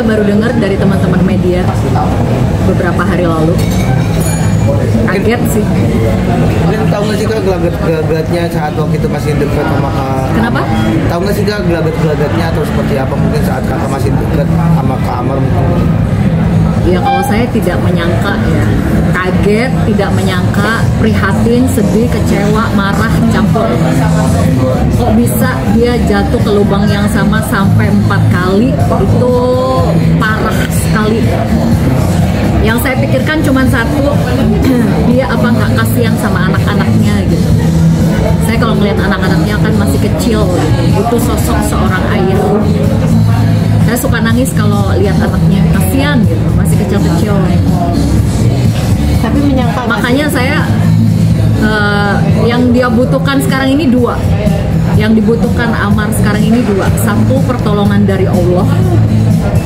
baru dengar dari teman-teman media beberapa hari lalu. Kaget sih. Mungkin tahu nggak sih Kak gelagat-gelagatnya saat waktu itu masih dekat sama Kenapa? Tahu nggak sih Kak gelagat-gelagatnya atau seperti apa mungkin saat Kakak masih dekat sama Kak Amar mungkin? Ya kalau saya tidak menyangka ya, kaget, tidak menyangka, prihatin, sedih, kecewa, marah, campur. Kok bisa dia jatuh ke lubang yang sama sampai 4 kali, itu parah sekali. Yang saya pikirkan cuma satu, dia apa nggak kasihan sama anak-anaknya gitu. Saya kalau melihat anak-anaknya kan masih kecil, butuh sosok seorang ayah. Saya suka nangis kalau lihat anaknya, kasihan gitu, masih kecil-kecil. Tapi menyangka. Makanya saya yang dia butuhkan sekarang ini 2. Yang dibutuhkan Amar sekarang ini 2. 1, pertolongan dari Allah,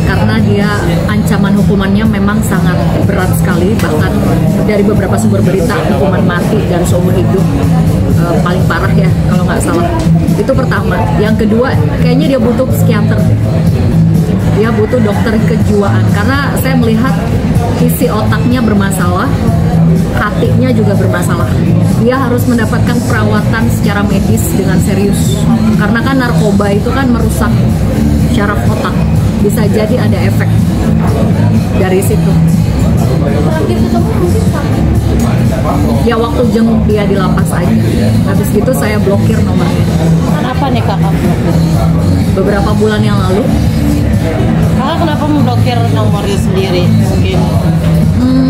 karena dia ancaman hukumannya memang sangat berat sekali, bahkan dari beberapa sumber berita hukuman mati dan seumur hidup, paling parah ya kalau nggak salah. Itu pertama. Yang kedua, kayaknya dia butuh psikiater. Dia butuh dokter kejiwaan, karena saya melihat isi otaknya bermasalah, hatinya juga bermasalah. Dia harus mendapatkan perawatan secara medis dengan serius, karena kan narkoba itu kan merusak syaraf otak. Bisa jadi ada efek dari situ. Terakhir ketemu mungkin kapan? Ya waktu jenguk dia di lapas aja. Habis gitu saya blokir nomornya. Kenapa nih Kakak blokir? Beberapa bulan yang lalu. Kakak kenapa memblokir nomornya sendiri? Mungkin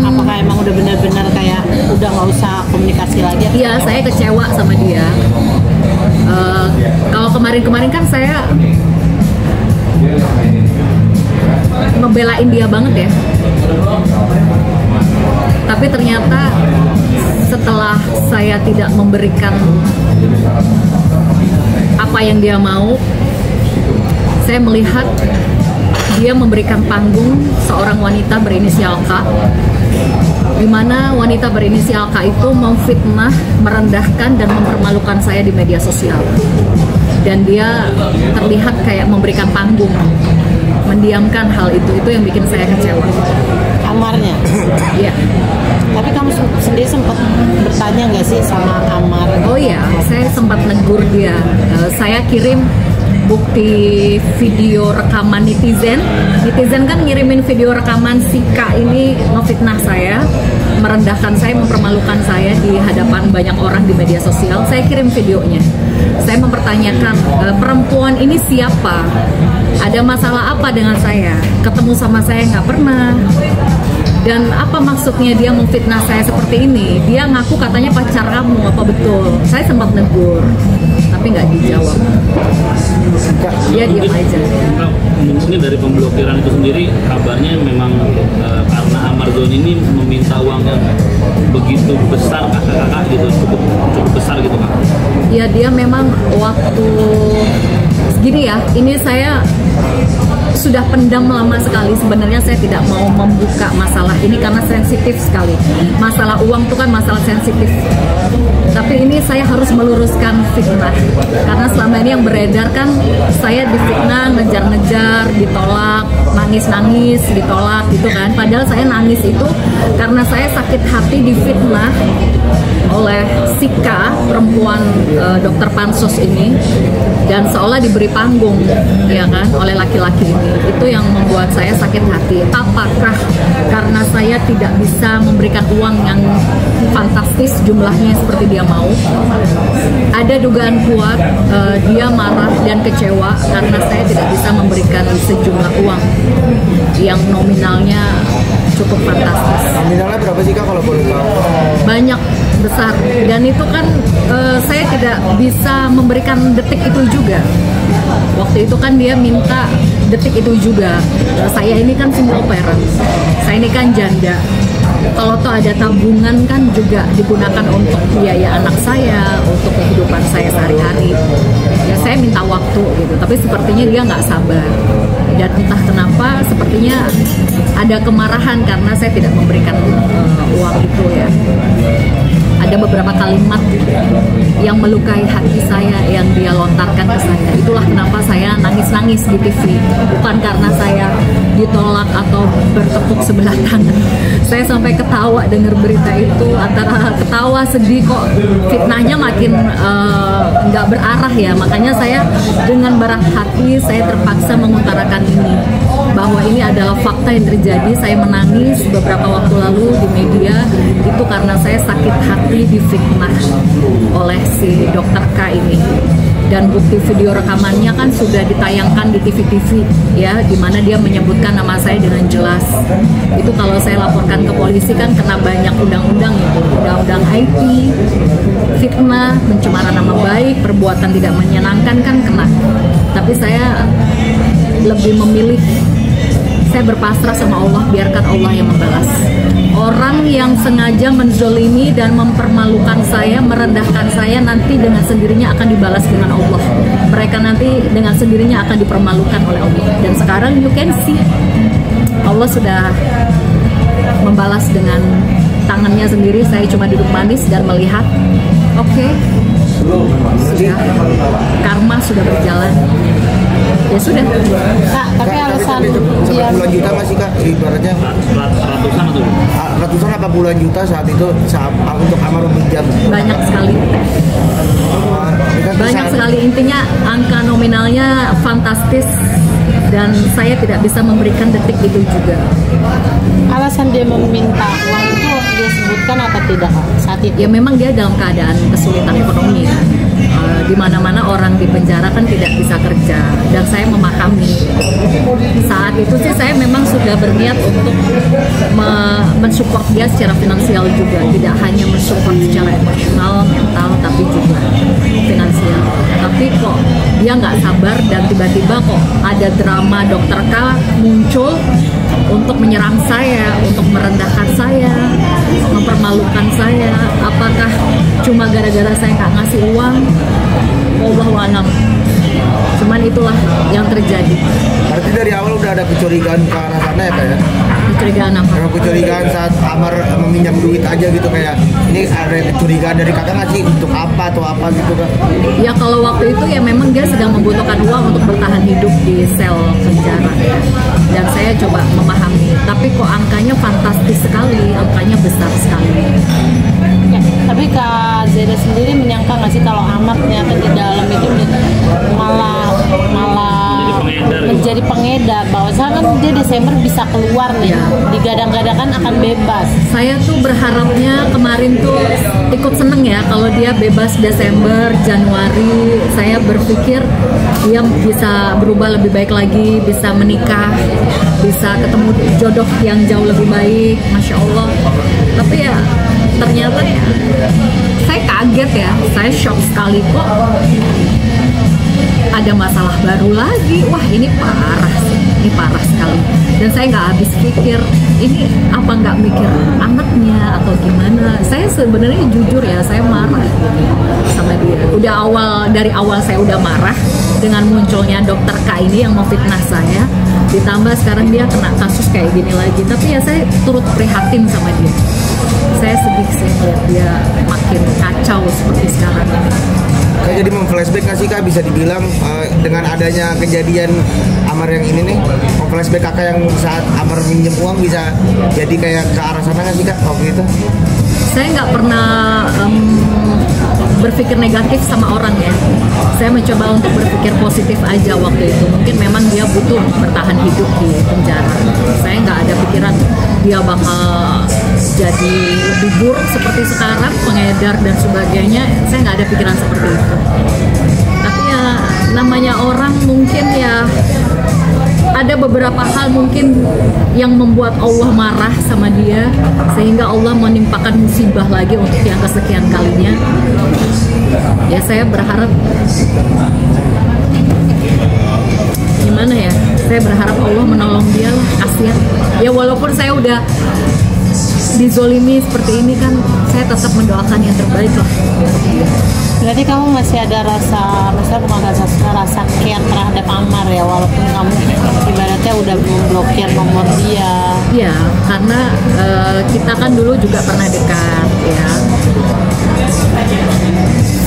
apakah emang udah benar-benar kayak udah nggak usah komunikasi lagi? Iya, saya kecewa sama dia. Kalau kemarin-kemarin kan saya ngebelain dia banget ya. Tapi ternyata setelah saya tidak memberikan apa yang dia mau, saya melihat dia memberikan panggung seorang wanita berinisial K, di mana wanita berinisial K itu memfitnah, merendahkan dan mempermalukan saya di media sosial. Dan dia terlihat kayak memberikan panggung, mendiamkan hal itu yang bikin saya kecewa. Amarnya? Iya. Tapi kamu sendiri sempat bertanya nggak sih sama Amar? Oh iya, saya sempat negur dia. Saya kirim bukti video rekaman netizen. Netizen kan ngirimin video rekaman si K ini ngefitnah saya, merendahkan saya, mempermalukan saya di hadapan banyak orang di media sosial. Saya kirim videonya. Saya mempertanyakan, perempuan ini siapa? Ada masalah apa dengan saya? Ketemu sama saya nggak pernah. Dan apa maksudnya dia memfitnah saya seperti ini? Dia ngaku katanya pacar kamu, apa betul? Saya sempat negur, tapi nggak dijawab. Dia diam aja. Mungkin dari pemblokiran itu sendiri, kabarnya memang karena Amar Zoni ini meminta uang yang begitu besar, kakak gitu, cukup besar gitu Kak. Ya dia memang waktu gini ya, ini saya sudah pendam lama sekali. Sebenarnya saya tidak mau membuka masalah ini karena sensitif sekali. Masalah uang itu kan masalah sensitif. Tapi ini saya harus meluruskan fitnah, karena selama ini yang beredar kan saya difitnah, ngejar-ngejar, ditolak, nangis-nangis, ditolak gitu kan. Padahal saya nangis itu karena saya sakit hati difitnah oleh Sika, perempuan dokter pansos ini, dan seolah diberi panggung ya kan oleh laki-laki ini. Itu yang membuat saya sakit hati. Apakah karena saya tidak bisa memberikan uang yang fantastis jumlahnya seperti dia mau? Ada dugaan kuat dia marah dan kecewa karena saya tidak bisa memberikan sejumlah uang yang nominalnya cukup fantastis. Nominalnya berapa sih Kak kalau boleh tahu? Banyak, besar, dan itu kan saya tidak bisa memberikan detik itu juga. Waktu itu kan dia minta detik itu juga. Saya ini kan single parent, saya ini kan janda. Kalau toh ada tabungan kan juga digunakan untuk biaya anak saya, untuk kehidupan saya sehari-hari. Ya saya minta waktu gitu, tapi sepertinya dia nggak sabar. Dan entah kenapa sepertinya ada kemarahan karena saya tidak memberikan uang itu ya. ada beberapa kalimat yang melukai hati saya yang dia lontarkan ke saya. Itulah kenapa saya nangis-nangis di TV, bukan karena saya ditolak atau bertepuk sebelah tangan. Saya sampai ketawa dengar berita itu, antara ketawa sedih, kok fitnahnya makin nggak berarah ya. Makanya saya dengan berat hati saya terpaksa mengutarakan ini, bahwa ini adalah fakta yang terjadi. Saya menangis beberapa waktu lalu di media itu karena saya sakit hati difitnah oleh si dokter K ini. Dan bukti video rekamannya kan sudah ditayangkan di TV-TV ya, dimana dia menyebutkan nama saya dengan jelas. Itu kalau saya laporkan ke polisi kan kena banyak undang-undang itu, undang-undang IT, fitnah, pencemaran nama baik, perbuatan tidak menyenangkan kan kena. Tapi saya lebih memilih, saya berpasrah sama Allah, biarkan Allah yang membalas. Orang yang sengaja menzolimi dan mempermalukan saya, merendahkan saya, nanti dengan sendirinya akan dibalas dengan Allah. Mereka nanti dengan sendirinya akan dipermalukan oleh Allah. Dan sekarang you can see, Allah sudah membalas dengan tangannya sendiri. Saya cuma duduk manis dan melihat, oke, sudah, karma sudah berjalan. Ya sudah. Kak, tapi alasan dia puluhan juta masih Kak, ibaratnya ratusan atau ratusan apa puluhan juta saat itu untuk Amar meminjam? Banyak sekali. Banyak sekali, intinya angka nominalnya fantastis dan saya tidak bisa memberikan detik itu juga. alasan dia meminta uang itu dia sebutkan atau tidak Kak, saat itu? Ya memang dia dalam keadaan kesulitan ekonomi ya. Di mana-mana orang di penjara kan tidak bisa kerja, dan saya memahami. Saat itu sih saya memang sudah berniat untuk mensupport dia secara finansial juga, tidak hanya mensupport secara emosional, mental, tapi juga finansial. Tapi kok dia nggak sabar dan tiba-tiba kok ada drama dokter K muncul untuk menyerang saya, untuk merendahkan saya, mempermalukan saya. Apakah cuma gara-gara saya nggak ngasih uang? Wallahu a'lam. Cuman itulah yang terjadi. Berarti dari awal udah ada kecurigaan ke arah sana ya Kak ya? Kecurigaan apa? Memang kecurigaan saat Amar meminjam duit aja gitu, kayak ini ada kecurigaan dari kakak nggak sih untuk apa atau apa gitu Kak? Ya kalau waktu itu ya memang dia sedang membutuhkan uang untuk bertahan hidup di sel penjara ya. Dan saya coba memahami, tapi kok angkanya fantastis sekali, angkanya besar sekali. Ya, tapi Kak Zeda sendiri menyangka nggak sih kalau Amar ternyata di dalam itu malah menjadi pengedar, bahwa kan dia Desember bisa keluar nih, Ya. digadang-gadangkan akan bebas. Saya tuh berharapnya kemarin tuh ikut seneng ya kalau dia bebas Desember, Januari. Saya berpikir dia bisa berubah lebih baik lagi, bisa menikah, bisa ketemu jodoh yang jauh lebih baik, Masya Allah. Tapi ya ternyata ya saya kaget ya, saya shock sekali kok ada masalah baru lagi. Wah ini parah sih, ini parah sekali. Dan saya nggak habis pikir, ini apa nggak mikir anaknya atau gimana. Saya sebenarnya jujur ya, saya marah sama dia. Dari awal saya udah marah dengan munculnya dokter K ini yang memfitnah saya. Ditambah sekarang dia kena kasus kayak gini lagi. Tapi ya saya turut prihatin sama dia. Saya sedih sih melihat dia makin kacau seperti sekarang ini. Kayak jadi memflashback nggak sih Kak, bisa dibilang dengan adanya kejadian Amar yang ini nih, memflashback kakak yang saat Amar minjem uang bisa jadi kayak ke arah sana nggak sih Kak waktu itu? Saya nggak pernah berpikir negatif sama orang ya. Saya mencoba untuk berpikir positif aja waktu itu. Mungkin memang dia butuh bertahan hidup di penjara. Saya nggak ada pikiran dia bakal jadi lebih buruk seperti sekarang, pengedar dan sebagainya. Saya nggak ada pikiran seperti itu. Tapi ya namanya orang mungkin ya ada beberapa hal mungkin yang membuat Allah marah sama dia, sehingga Allah menimpakan musibah lagi untuk yang kesekian kalinya. Ya saya berharap, gimana ya, saya berharap Allah menolong dia lah, kasihan. Ya walaupun saya udah dizolimi seperti ini kan, saya tetap mendoakan yang terbaik lah. Berarti kamu masih ada rasa, maksudnya bukan rasa care terhadap Amar ya, walaupun kamu ibaratnya udah memblokir nomor dia. Iya, karena kita kan dulu juga pernah dekat ya.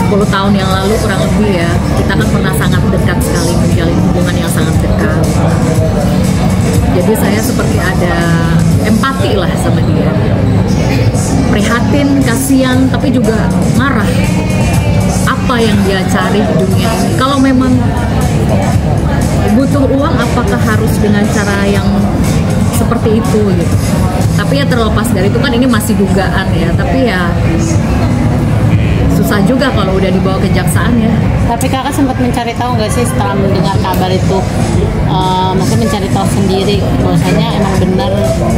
10 tahun yang lalu kurang lebih ya, kita kan pernah sangat dekat sekali, menjalin hubungan yang sangat dekat. Jadi saya seperti ada empati lah sama dia, prihatin, kasihan, tapi juga marah. Apa yang dia cari di dunia ini? Kalau memang butuh uang, apakah harus dengan cara yang seperti itu gitu? Tapi ya terlepas dari itu kan ini masih dugaan ya, tapi ya susah juga kalau udah dibawa ke kejaksaan ya. Tapi kakak sempat mencari tahu nggak sih setelah mendengar kabar itu, mungkin mencari tahu sendiri bahwasanya emang benar,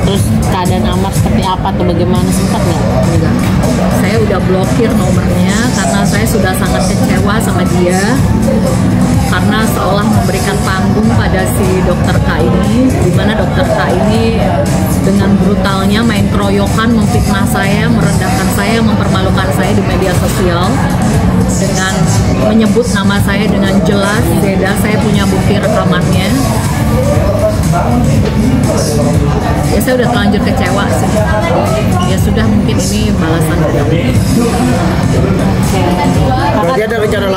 terus keadaan Amar seperti apa atau bagaimana, sempat nggak? Enggak. Saya udah blokir nomornya karena saya sudah sangat kecewa sama dia, karena seolah memberikan panggung pada si dokter K ini, di mana dokter K ini dengan brutalnya main keroyokan, memfitnah saya, merendahkan saya, mempermalukan saya di media sosial dengan menyebut nama saya dengan jelas. Zeda, saya punya bukti rekamannya. Ya saya udah terlanjur kecewa sih. Ya sudah, mungkin ini balasan dari Allah. Berarti ada rencana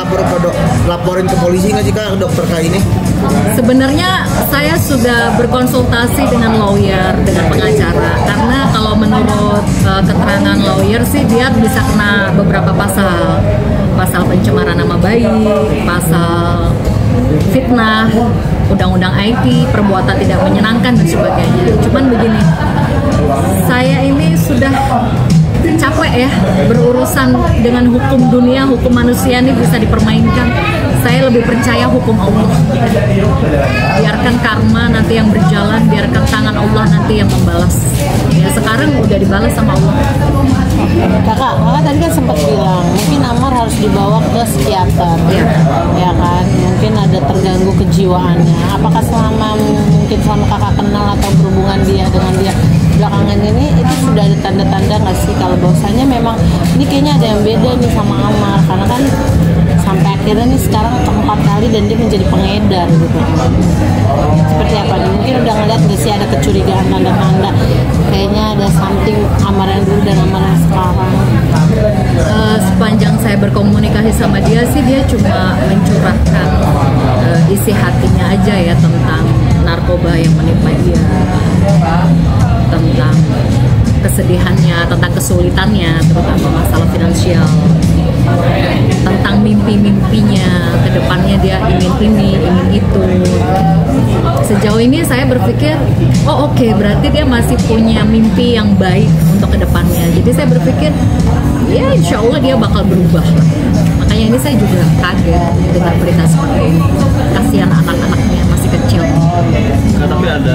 laporin ke polisi nggak sih Kak, dokter K ini? Sebenarnya saya sudah berkonsultasi dengan lawyer, dengan pengacara, karena kalau menurut keterangan lawyer sih dia bisa kena beberapa pasal pencemaran nama baik, pasal fitnah, undang-undang IT, perbuatan tidak menyenangkan dan sebagainya. Cuman begini, saya ini sudah capek ya berurusan dengan hukum dunia, hukum manusia ini bisa dipermainkan. Saya lebih percaya hukum Allah. Biarkan karma nanti yang berjalan, biarkan tangan Allah nanti yang membalas. Ya sekarang udah dibalas sama Allah. Kakak tadi kan sempat bilang mungkin Amar harus dibawa ke psikiater, ya kan? Mungkin ada terganggu kejiwaannya. Apakah selama kakak kenal atau berhubungan dia dengan dia belakangan ini itu sudah ada tanda-tanda nggak sih kalau bahwasanya memang ini kayaknya ada yang beda nih sama Amar, karena kan sampai akhirnya nih sekarang keempat kali dan dia menjadi pengedar gitu. Seperti apa nih? Mungkin udah ngeliat nggak sih ada kecurigaan, tanda-tanda kayaknya ada something Amar yang dulu dan Amar yang sekarang? Sepanjang saya berkomunikasi sama dia sih, dia cuma mencurahkan isi hatinya aja ya, tentang narkoba yang menimpa dia, tentang kesedihannya, tentang kesulitannya, terutama masalah finansial, tentang mimpi-mimpinya, kedepannya dia ingin ini, ingin itu. Sejauh ini saya berpikir, oh oke, berarti dia masih punya mimpi yang baik untuk kedepannya. Jadi saya berpikir, ya insya Allah dia bakal berubah. Makanya ini saya juga kaget dengan berita seperti ini. Kasihan anak-anaknya masih kecil. Nah, tapi ada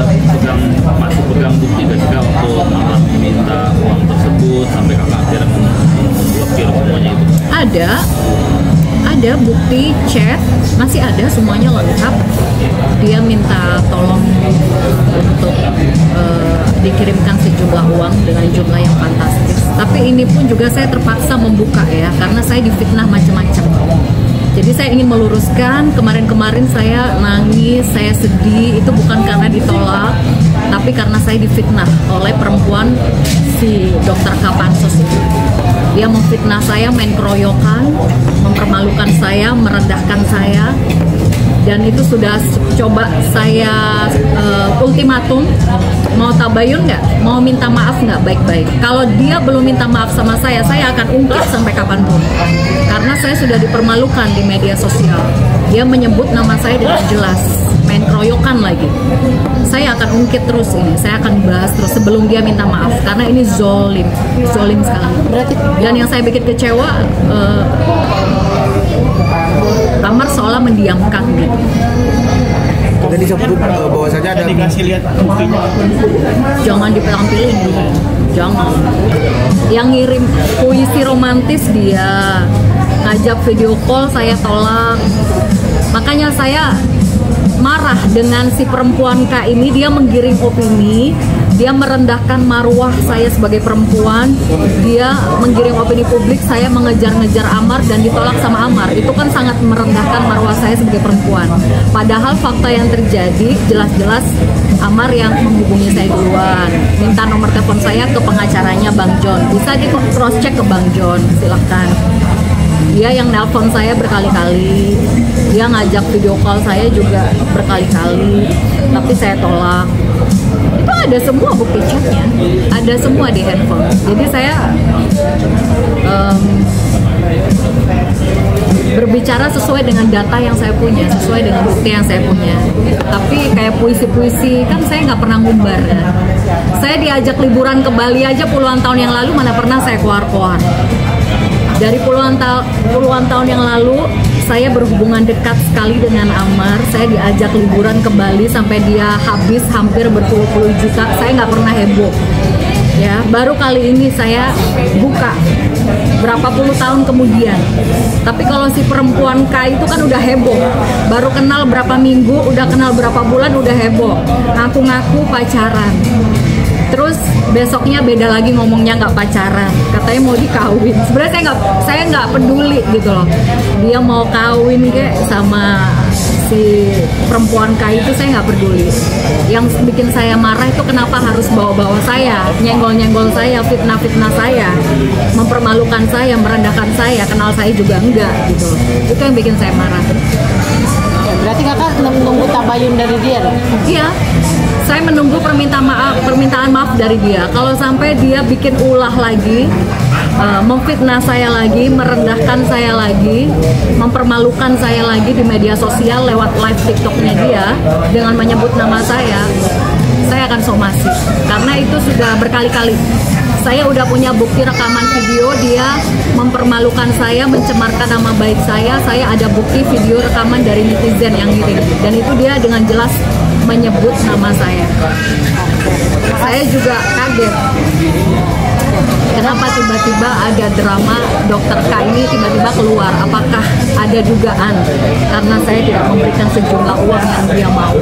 masih pegang bukti gak sih Kak waktu Amar minta uang tersebut sampai kakak akhirnya memblokir semuanya itu? Ada bukti chat, masih ada, semuanya lengkap. Dia minta tolong untuk dikirimkan sejumlah uang dengan jumlah yang fantastis. Tapi ini pun juga saya terpaksa membuka ya, karena saya difitnah macam-macam. Jadi saya ingin meluruskan, kemarin-kemarin saya nangis, saya sedih, itu bukan karena ditolak, tapi karena saya difitnah oleh perempuan si dokter Kapansos itu. Dia memfitnah saya, main keroyokan, mempermalukan saya, merendahkan saya, dan itu sudah coba saya ultimatum, mau tabayun nggak, mau minta maaf nggak baik-baik. Kalau dia belum minta maaf sama saya akan ungkit sampai kapanpun, karena saya sudah dipermalukan di media sosial. Dia menyebut nama saya dengan jelas, main keroyokan lagi. Saya akan ungkit terus ini, saya akan bahas terus sebelum dia minta maaf, karena ini zolim sekali. Dan yang saya bikin kecewa, Amar seolah mendiamkan gitu. Tadi disebut bahwasanya ada dikasih lihat buktinya. Jangan dipilih-pilih dulu, jangan. Yang ngirim puisi romantis dia, ngajak video call saya tolak. Makanya saya marah dengan si perempuan K ini. Dia menggiring opini, dia merendahkan marwah saya sebagai perempuan, dia menggiring opini publik saya mengejar-ngejar Amar dan ditolak sama Amar. Itu kan sangat merendahkan marwah saya sebagai perempuan. Padahal fakta yang terjadi jelas-jelas Amar yang menghubungi saya duluan, minta nomor telepon saya ke pengacaranya Bang John. Bisa di cross check ke Bang John, silahkan. Dia yang nelpon saya berkali-kali, dia ngajak video call saya juga berkali-kali, tapi saya tolak. Itu ada semua bukti chatnya, ada semua di handphone. Jadi saya berbicara sesuai dengan data yang saya punya, sesuai dengan bukti yang saya punya. Tapi kayak puisi-puisi kan saya nggak pernah ngumbar ya. Saya diajak liburan ke Bali aja puluhan tahun yang lalu, mana pernah saya keluar-keluar. Dari puluhan tahun yang lalu saya berhubungan dekat sekali dengan Amar. Saya diajak liburan ke Bali sampai dia habis hampir berpuluh-puluh juta. Saya nggak pernah heboh. Ya, baru kali ini saya buka berapa puluh tahun kemudian. Tapi kalau si perempuan K itu kan udah heboh. Baru kenal berapa minggu, udah kenal berapa bulan, udah heboh. Ngaku-ngaku pacaran. Terus besoknya beda lagi ngomongnya nggak pacaran, katanya mau dikawin. Sebenarnya saya nggak peduli gitu loh. Dia mau kawin kayak sama si perempuan K itu saya nggak peduli. Yang bikin saya marah itu kenapa harus bawa-bawa saya, nyenggol-nyenggol saya, fitnah-fitnah saya, mempermalukan saya, merendahkan saya, kenal saya juga enggak gitu loh. Itu yang bikin saya marah. Ya, berarti kakak menunggu tabayun dari dia? Iya. Saya menunggu permintaan maaf dari dia. Kalau sampai dia bikin ulah lagi, memfitnah saya lagi, merendahkan saya lagi, mempermalukan saya lagi di media sosial lewat live TikToknya dia dengan menyebut nama saya akan somasi. Karena itu sudah berkali-kali. Saya udah punya bukti rekaman video dia mempermalukan saya, mencemarkan nama baik saya. Saya ada bukti video rekaman dari netizen yang ngirim. Dan itu dia dengan jelas menyebut nama saya. Saya juga kaget. Kenapa tiba-tiba ada drama dokter K ini tiba-tiba keluar? Apakah ada dugaan karena saya tidak memberikan sejumlah uang yang dia mau?